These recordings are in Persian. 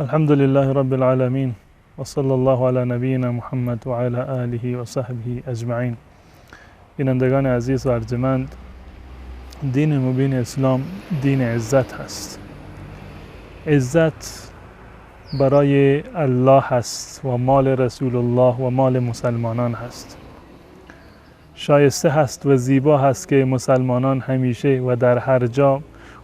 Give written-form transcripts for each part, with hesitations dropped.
الحمد لله رب العالمين وصلى الله على نبینا محمد و علی آله و صحبه اجمعین. بینندگان عزیز و ارجمند، دین مبین اسلام دین عزت هست. عزت برای الله هست و مال رسول الله و مال مسلمانان هست. شایسته هست و زیبا هست که مسلمانان همیشه و در هر جا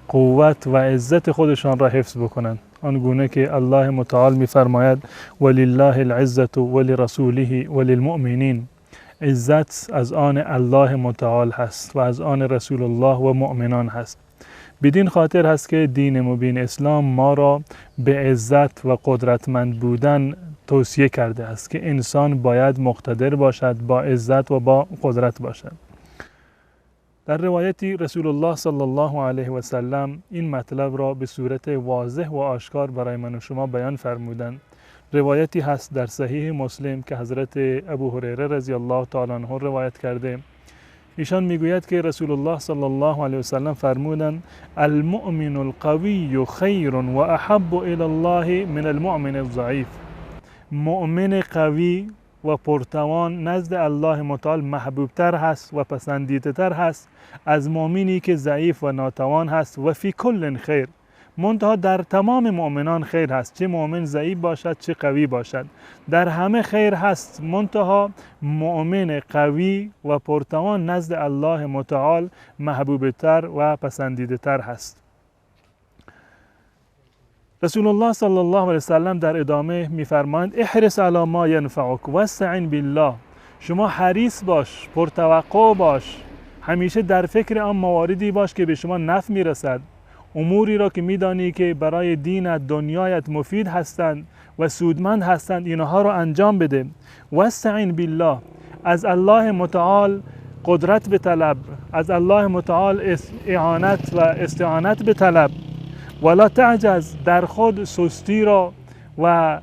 قوت و عزت خودشان را حفظ بکنند، آنگونه که الله متعال می‌فرماید ولله العزة ولرسوله وللمؤمنین. عزت از آن الله متعال هست و از آن رسول الله و مؤمنان هست. بدین خاطر هست که دین مبین اسلام ما را به عزت و قدرتمند بودن توصیه کرده است که انسان باید مقتدر باشد، با عزت و با قدرت باشد. در روایتی رسول الله صلی الله علیه و سلم این مطلب را به صورت واضح و آشکار برای من و شما بیان فرمودند. روایتی هست در صحیح مسلم که حضرت ابو هریره رضی الله تعالی عنه روایت کرده. ایشان میگوید که رسول الله صلی الله علیه و سلم فرمودند المؤمن القوی خیر و احب الی الله من المؤمن الضعیف. مؤمن قوی و پرتوان نزد الله متعال محبوبتر هست و پسندیده تر هست از مؤمنی که ضعیف و ناتوان هست. و فی کل خیر، منتها در تمام مؤمنان خیر هست، چه مؤمن ضعیف باشد چه قوی باشد، در همه خیر هست، منتها مؤمن قوی و پرتوان نزد الله متعال محبوبتر و پسندیده تر هست. رسول الله صلی الله علیه وسلم در ادامه می‌فرمایند احرص علی ما ینفعک واستعن بالله. شما حریص باش، پرتوقع باش، همیشه در فکر آن مواردی باش که به شما نفع میرسد، اموری را که میدانی که برای دینت دنیایت مفید هستند و سودمند هستند، اینها را انجام بده. واستعن بالله، از الله متعال قدرت بطلب، از الله متعال اعانت و استعانت بطلب. ولا تعجز، در خود سستی را و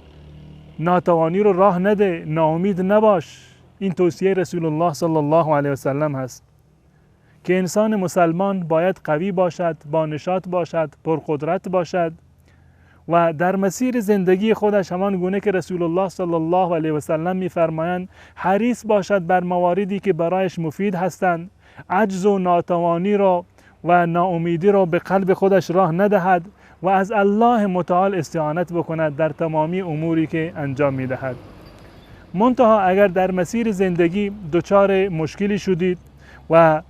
ناتوانی رو راه نده، ناامید نباش. این توصیه رسول الله صلی الله علیه و سلم هست که انسان مسلمان باید قوی باشد، با نشاط باشد، پرقدرت باشد و در مسیر زندگی خودش همان گونه که رسول الله صلی الله علیه و سلم می‌فرمایند حریص باشد بر مواردی که برایش مفید هستند، عجز و ناتوانی را و ناامیدی را به قلب خودش راه ندهد و از الله متعال استعانت بکند در تمامی اموری که انجام میدهد. منتها اگر در مسیر زندگی دچار مشکلی شدید و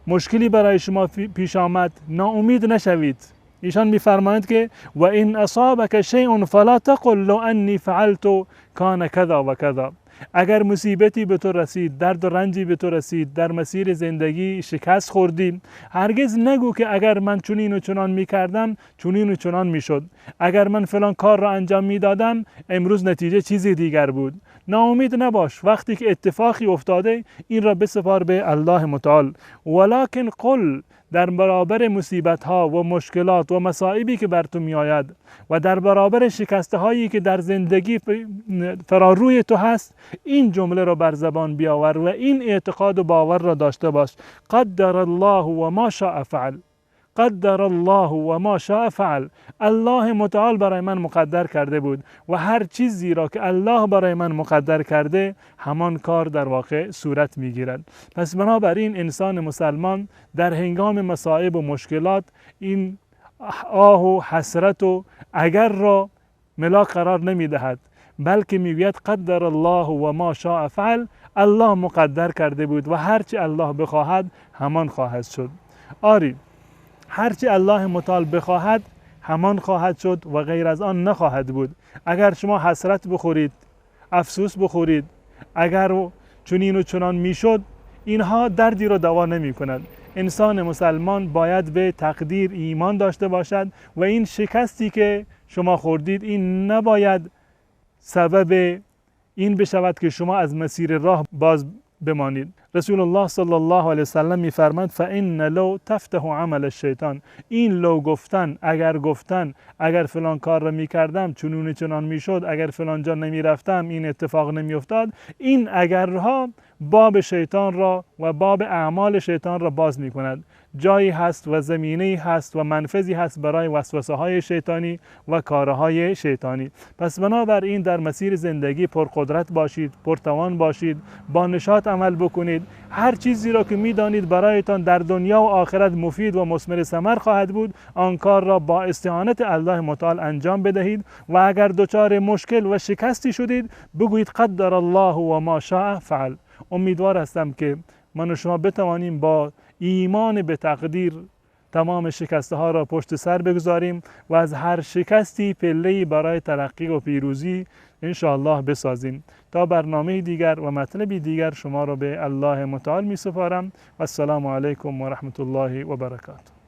مشکلی برای شما پیش آمد، ناامید نشوید. ایشان می‌فرمایند که و ان اصابک شیء فلا تقل لو انی فعلت کان کذا و کذا. اگر مصیبتی به تو رسید، درد و رنجی به تو رسید، در مسیر زندگی شکست خوردی، هرگز نگو که اگر من چنین و چنان میکردم چنین و چنان میشد، اگر من فلان کار را انجام میدادم امروز نتیجه چیزی دیگر بود. ناامید نباش، وقتی که اتفاقی افتاده این را بسپار به الله متعال. ولکن قل، در برابر مصیبت ها و مشکلات و مصائبی که بر تو می آید و در برابر شکسته هایی که در زندگی فراروی تو هست، این جمله را بر زبان بیاور و این اعتقاد و باور را داشته باش: قدر الله و ما شاء فعل. قدر الله و ما شاء فعل. الله متعال برای من مقدر کرده بود و هر چیزی را که الله برای من مقدر کرده همان کار در واقع صورت میگیرد. پس بنابراین انسان مسلمان در هنگام مصائب و مشکلات این آه و حسرت و اگر را ملاک قرار نمیدهد، بلکه میگوید قدر الله و ما شاء فعل. الله مقدر کرده بود و هرچی الله بخواهد همان خواهد شد. آری، هرچی الله متعال بخواهد همان خواهد شد و غیر از آن نخواهد بود. اگر شما حسرت بخورید، افسوس بخورید، اگر چنین و چنان میشد، اینها دردی را دوا نمی کند. انسان مسلمان باید به تقدیر ایمان داشته باشد و این شکستی که شما خوردید این نباید سبب این بشود که شما از مسیر راه باز بمانید. رسول الله صلی الله علیه وسلم میفرماید فإن لو تفتح عمل الشیطان، این لو گفتن، اگر فلان کار را میکردم چنون چنان میشد، اگر فلان جا نمیرفتم این اتفاق نمیافتاد، این اگرها باب شیطان را و باب اعمال شیطان را باز میکند. جایی هست و زمینه‌ای هست و منفذی هست برای وسوسه های شیطانی و کارهای شیطانی. پس بنابراین در مسیر زندگی پرقدرت باشید، پرتوان باشید، با نشاط عمل بکنید. هر چیزی را که میدانید برایتان در دنیا و آخرت مفید و مثمر ثمر خواهد بود، آن کار را با استعانت الله متعال انجام بدهید و اگر دچار مشکل و شکستی شدید بگویید قدر الله و ما شاء فعل. امیدوار هستم که من و شما بتوانیم با ایمان به تقدیر تمام شکسته ها را پشت سر بگذاریم و از هر شکستی پله‌ای برای ترقی و پیروزی انشاءالله بسازیم. تا برنامه دیگر و مطلبی دیگر شما را به الله متعال می سپارم و السلام علیکم و رحمت الله و برکاته.